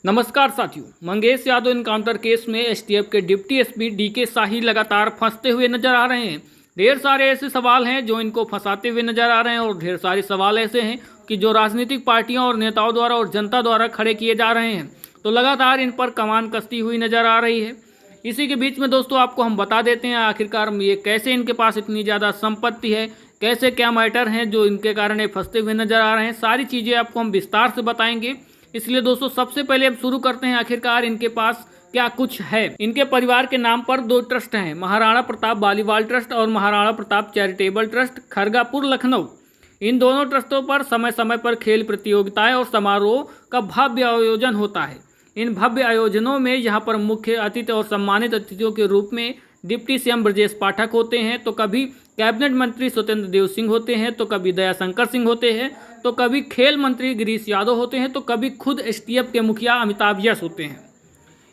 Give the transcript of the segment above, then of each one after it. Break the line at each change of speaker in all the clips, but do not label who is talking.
नमस्कार साथियों, Mangesh Yadav encounter case में एसटीएफ के डिप्टी एसपी डीके शाही लगातार फंसते हुए नजर आ रहे हैं। ढेर सारे ऐसे सवाल हैं जो इनको फंसाते हुए नजर आ रहे हैं और ढेर सारे सवाल ऐसे हैं कि जो राजनीतिक पार्टियों और नेताओं द्वारा और जनता द्वारा खड़े किए जा रहे हैं। तो लगातार इन पर कमान कसती हुई नजर आ रही है। इसी के बीच में दोस्तों आपको हम बता देते हैं आखिरकार ये कैसे इनके पास इतनी ज़्यादा संपत्ति है, कैसे क्या मैटर हैं जो इनके कारण ये फंसते हुए नजर आ रहे हैं। सारी चीज़ें आपको हम विस्तार से बताएंगे। इसलिए दोस्तों सबसे पहले अब शुरू करते हैं आखिरकार इनके पास क्या कुछ है। इनके परिवार के नाम पर 2 ट्रस्ट हैं, महाराणा प्रताप बालीवाल ट्रस्ट और महाराणा प्रताप चैरिटेबल ट्रस्ट, खरगापुर, लखनऊ। इन दोनों ट्रस्टों पर समय समय पर खेल प्रतियोगिताएं और समारोह का भव्य आयोजन होता है। इन भव्य आयोजनों में यहाँ पर मुख्य अतिथि और सम्मानित अतिथियों के रूप में डिप्टी सीएम ब्रजेश पाठक होते हैं, तो कभी कैबिनेट मंत्री स्वतंत्र देव सिंह होते हैं, तो कभी दयाशंकर सिंह होते हैं, तो कभी खेल मंत्री गिरीश यादव होते हैं, तो कभी खुद एसटीएफ के मुखिया अमिताभ यश होते हैं।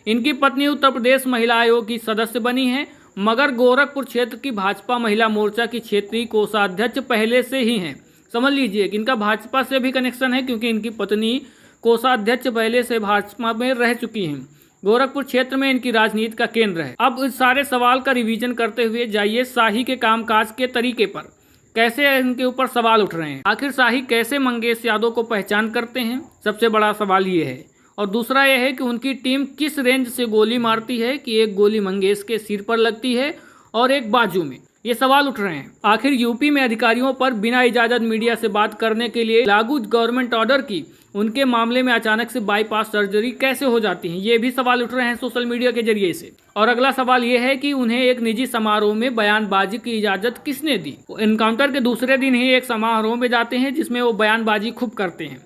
इनकी पत्नी उत्तर प्रदेश महिला आयोग की सदस्य बनी है, मगर गोरखपुर क्षेत्र की भाजपा महिला मोर्चा की क्षेत्रीय कोषाध्यक्ष पहले से ही हैं। समझ लीजिए कि इनका भाजपा से भी कनेक्शन है, क्योंकि इनकी पत्नी कोषाध्यक्ष पहले से भाजपा में रह चुकी हैं। गोरखपुर क्षेत्र में इनकी राजनीति का केंद्र है। अब इस सारे सवाल का रिवीजन करते हुए जाइए शाही के कामकाज के तरीके पर, कैसे इनके ऊपर सवाल उठ रहे हैं। आखिर शाही कैसे मंगेश यादव को पहचान करते हैं, सबसे बड़ा सवाल ये है। और दूसरा यह है कि उनकी टीम किस रेंज से गोली मारती है कि एक गोली मंगेश के सिर पर लगती है और एक बाजू में, ये सवाल उठ रहे हैं। आखिर यूपी में अधिकारियों पर बिना इजाजत मीडिया से बात करने के लिए लागू गवर्नमेंट ऑर्डर की उनके मामले में अचानक से बाईपास सर्जरी कैसे हो जाती है, ये भी सवाल उठ रहे हैं सोशल मीडिया के जरिए से। और अगला सवाल ये है कि उन्हें एक निजी समारोह में बयानबाजी की इजाजत किसने दी। इनकाउंटर के दूसरे दिन ही एक समारोह में जाते हैं जिसमें वो बयानबाजी खूब करते हैं।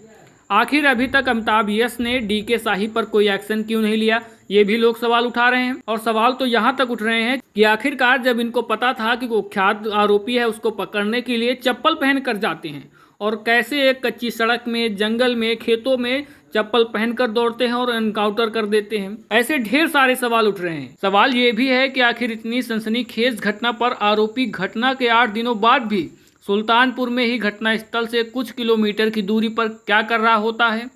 आखिर अभी तक अमिताभ यश ने डीके शाही पर कोई एक्शन क्यों नहीं लिया, ये भी लोग सवाल उठा रहे हैं। और सवाल तो यहाँ तक उठ रहे हैं कि आखिरकार जब इनको पता था कि वो कुख्यात आरोपी है, उसको पकड़ने के लिए चप्पल पहन कर जाते हैं और कैसे एक कच्ची सड़क में, जंगल में, खेतों में चप्पल पहनकर दौड़ते हैं और एनकाउंटर कर देते हैं। ऐसे ढेर सारे सवाल उठ रहे हैं। सवाल ये भी है कि आखिर इतनी सनसनीखेज घटना पर आरोपी घटना के 8 दिनों बाद भी सुल्तानपुर में ही घटना स्थल से कुछ किलोमीटर की दूरी पर क्या कर रहा होता है।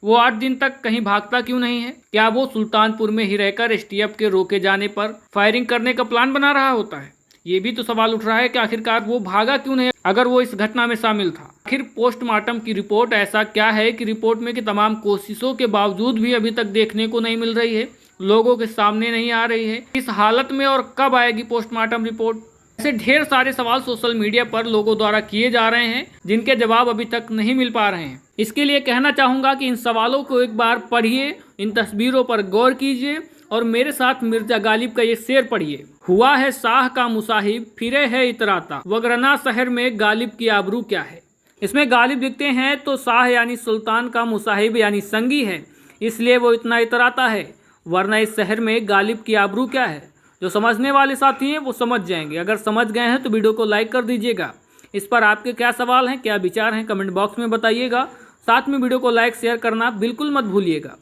वो 8 दिन तक कहीं भागता क्यों नहीं है। क्या वो सुल्तानपुर में ही रहकर एसटीएफ के रोके जाने पर फायरिंग करने का प्लान बना रहा होता है। ये भी तो सवाल उठ रहा है कि आखिरकार वो भागा क्यों नहीं अगर वो इस घटना में शामिल था। आखिर पोस्टमार्टम की रिपोर्ट ऐसा क्या है कि रिपोर्ट में कि तमाम कोशिशों के बावजूद भी अभी तक देखने को नहीं मिल रही है, लोगों के सामने नहीं आ रही है। इस हालत में और कब आएगी पोस्टमार्टम रिपोर्ट। ऐसे ढेर सारे सवाल सोशल मीडिया पर लोगों द्वारा किए जा रहे हैं जिनके जवाब अभी तक नहीं मिल पा रहे हैं। इसके लिए कहना चाहूँगा कि इन सवालों को एक बार पढ़िए, इन तस्वीरों पर गौर कीजिए और मेरे साथ मिर्जा गालिब का ये शेर पढ़िए। हुआ है शाह का मुसाहिब, फिरे है इतराता, वगरना शहर में गालिब की आबरू क्या है। इसमें गालिब लिखते हैं तो शाह यानी सुल्तान का मुसाहिब यानी संगी है, इसलिए वो इतना इतराता है, वरना इस शहर में गालिब की आबरू क्या है। जो समझने वाले साथी हैं वो समझ जाएंगे। अगर समझ गए हैं तो वीडियो को लाइक कर दीजिएगा। इस पर आपके क्या सवाल हैं, क्या विचार हैं, कमेंट बॉक्स में बताइएगा। साथ में वीडियो को लाइक शेयर करना बिल्कुल मत भूलिएगा।